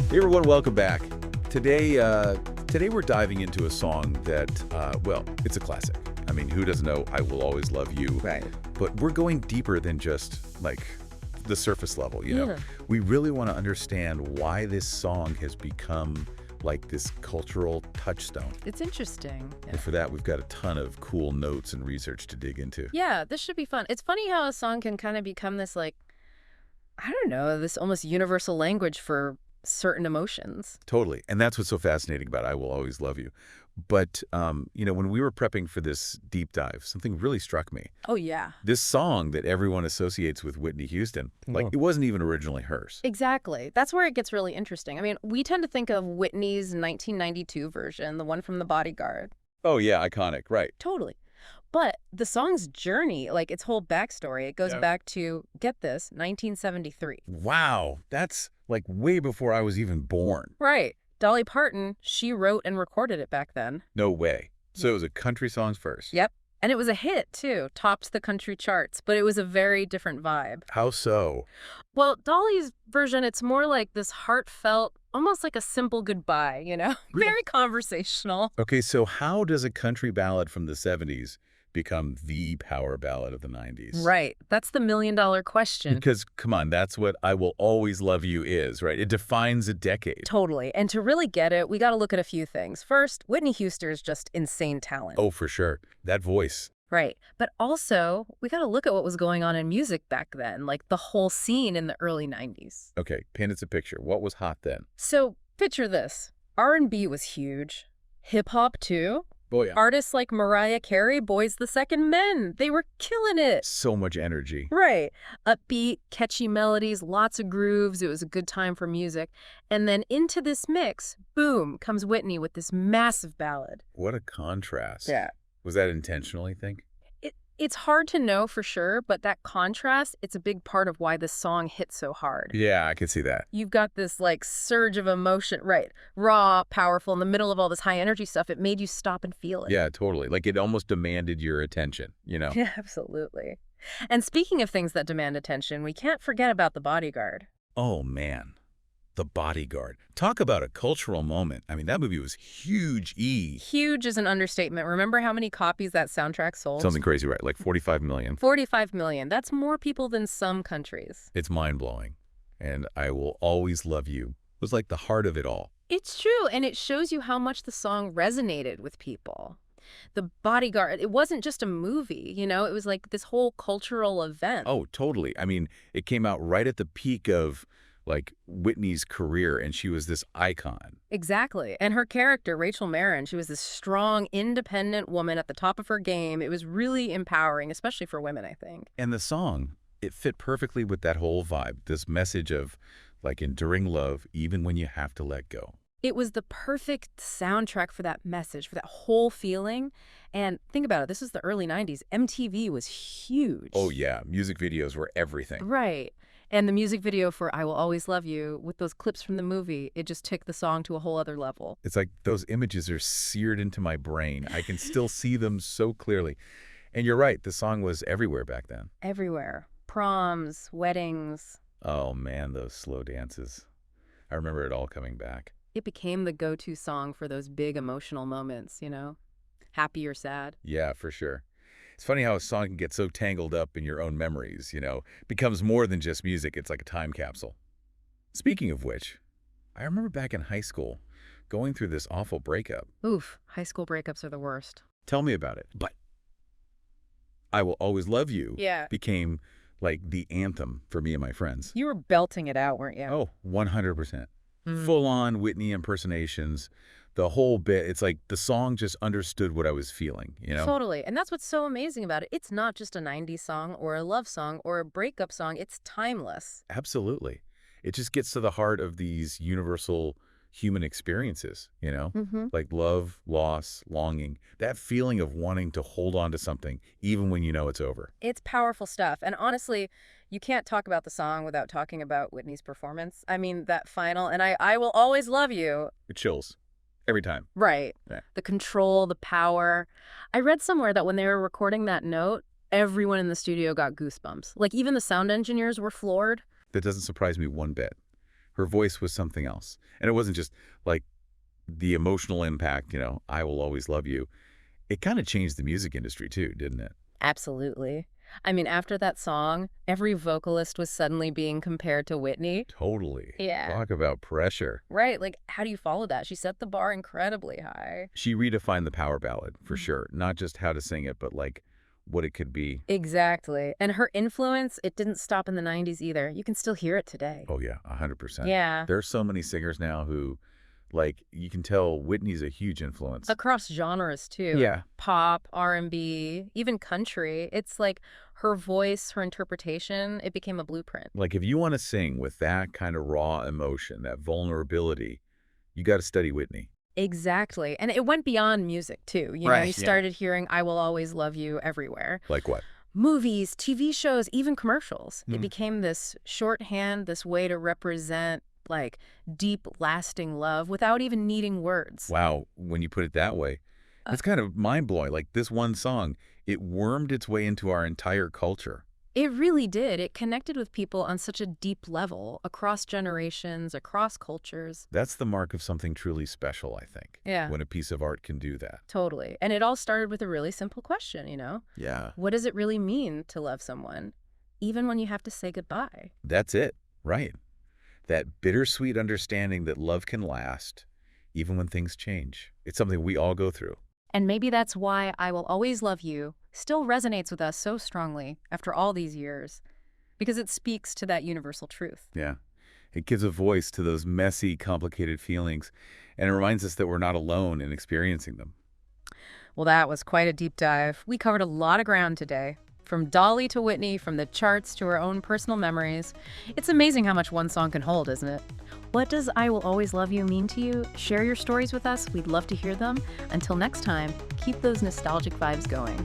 Hey everyone, welcome back. Today we're diving into a song that, well, it's a classic. I mean, who doesn't know I Will Always Love You? Right. But we're going deeper than just, like, the surface level, you know? Yeah. We really want to understand why this song has become, like, this cultural touchstone. It's interesting. Yeah. And for that, we've got a ton of cool notes and research to dig into. Yeah, this should be fun. It's funny how a song can kind of become this, like, I don't know, this almost universal language for certain emotions. Totally. And that's what's so fascinating about I Will Always Love You. But, when we were prepping for this deep dive, something really struck me. Oh, yeah. This song that everyone associates with Whitney Houston, like, it wasn't even originally hers. Exactly. That's where it gets really interesting. I mean, we tend to think of Whitney's 1992 version, the one from the Bodyguard. Oh, yeah, iconic, right. Totally. But the song's journey, like its whole backstory, it goes back to, get this, 1973. Wow, that's, like, way before I was even born. Right. Dolly Parton, she wrote and recorded it back then. No way. So it was a country songs first. Yep. And it was a hit, too. Topped the country charts, but it was a very different vibe. How so? Well, Dolly's version, it's more like this heartfelt, almost like a simple goodbye, you know? Very conversational. Okay, so how does a country ballad from the 70s become the power ballad of the 90s? Right. That's the million-dollar question. Because, come on, that's what I Will Always Love You is, right? It defines a decade. Totally. And to really get it, we got to look at a few things. First, Whitney Houston is just insane talent. Oh, for sure. That voice. Right. But also, we got to look at what was going on in music back then, like the whole scene in the early 90s. Okay, paint us a picture. What was hot then? So, picture this. R&B was huge. Hip-hop, too. Oh, yeah. Artists like Mariah Carey, Boys the Second Men, they were killing it. So much energy. Right. Upbeat, catchy melodies, lots of grooves. It was a good time for music. And then into this mix, boom, comes Whitney with this massive ballad. What a contrast. Yeah. Was that intentional, I think? It's hard to know for sure, but that contrast, it's a big part of why this song hit so hard. Yeah, I could see that. You've got this, like, surge of emotion, right? Raw, powerful, in the middle of all this high-energy stuff. It made you stop and feel it. Yeah, totally. Like, it almost demanded your attention, you know? Yeah, absolutely. And speaking of things that demand attention, we can't forget about The Bodyguard. Oh, man. The Bodyguard. Talk about a cultural moment. I mean, that movie was huge. Huge is an understatement. Remember how many copies that soundtrack sold? Something crazy, right? Like 45 million. 45 million. That's more people than some countries. It's mind-blowing. And I Will Always Love You was like the heart of it all. It's true, and it shows you how much the song resonated with people. The Bodyguard, it wasn't just a movie, you know? It was like this whole cultural event. Oh, totally. I mean, it came out right at the peak of, like, Whitney's career, and she was this icon. Exactly. And her character, Rachel Marin, she was this strong, independent woman at the top of her game. It was really empowering, especially for women, I think. And the song, it fit perfectly with that whole vibe, this message of, like, enduring love even when you have to let go. It was the perfect soundtrack for that message, for that whole feeling. And think about it, this is the early 90s. MTV was huge. Oh, yeah. Music videos were everything. Right. And the music video for I Will Always Love You, with those clips from the movie, it just took the song to a whole other level. It's like those images are seared into my brain. I can still see them so clearly. And you're right, the song was everywhere back then. Everywhere. Proms, weddings. Oh, man, those slow dances. I remember it all coming back. It became the go-to song for those big emotional moments, you know? Happy or sad. Yeah, for sure. It's funny how a song can get so tangled up in your own memories, you know? Becomes more than just music. It's like a time capsule. Speaking of which, I remember back in high school going through this awful breakup. Oof, high school breakups are the worst. Tell me about it. But I Will Always Love You Yeah. became like the anthem for me and my friends. You were belting it out, weren't you? Oh, 100%. Full-on Whitney impersonations. The whole bit, it's like the song just understood what I was feeling, you know? Totally. And that's what's so amazing about it. It's not just a 90s song or a love song or a breakup song. It's timeless. Absolutely. It just gets to the heart of these universal human experiences, you know? Like love, loss, longing, that feeling of wanting to hold on to something even when you know it's over. It's powerful stuff. And honestly, you can't talk about the song without talking about Whitney's performance. I mean, that final, and I Will Always Love You. It chills. Every time. Right. Yeah. The control, the power. I read somewhere that when they were recording that note, everyone in the studio got goosebumps. Like even the sound engineers were floored. That doesn't surprise me one bit. Her voice was something else. And it wasn't just like the emotional impact, I will always love you. It kind of changed the music industry too, didn't it? Absolutely. I mean, after that song, every vocalist was suddenly being compared to Whitney. Totally. Yeah. Talk about pressure. Right. Like, how do you follow that? She set the bar incredibly high. She redefined the power ballad, for sure. Not just how to sing it, but like what it could be. Exactly. And her influence, it didn't stop in the 90s either. You can still hear it today. Oh, yeah, 100%. Yeah. There's so many singers now who, like, you can tell Whitney's a huge influence. Across genres, too. Yeah. Pop, R&B, even country. It's like her voice, her interpretation, it became a blueprint. Like, if you want to sing with that kind of raw emotion, that vulnerability, you got to study Whitney. Exactly. And it went beyond music, too. You Right, yeah. started hearing I Will Always Love You everywhere. Like what? Movies, TV shows, even commercials. It Mhm. became this shorthand, this way to represent, like, deep, lasting love without even needing words. Wow, when you put it that way, it's kind of mind-blowing. Like, this one song, it wormed its way into our entire culture. It really did. It connected with people on such a deep level, across generations, across cultures. That's the mark of something truly special, I think. Yeah. When a piece of art can do that. Totally. And it all started with a really simple question, Yeah. What does it really mean to love someone, even when you have to say goodbye? That's it. Right. That bittersweet understanding that love can last, even when things change. It's something we all go through. And maybe that's why I Will Always Love You still resonates with us so strongly after all these years, because it speaks to that universal truth. Yeah. It gives a voice to those messy, complicated feelings, and it reminds us that we're not alone in experiencing them. Well, that was quite a deep dive. We covered a lot of ground today. From Dolly to Whitney, from the charts to our own personal memories. It's amazing how much one song can hold, isn't it? What does I Will Always Love You mean to you? Share your stories with us. We'd love to hear them. Until next time, keep those nostalgic vibes going.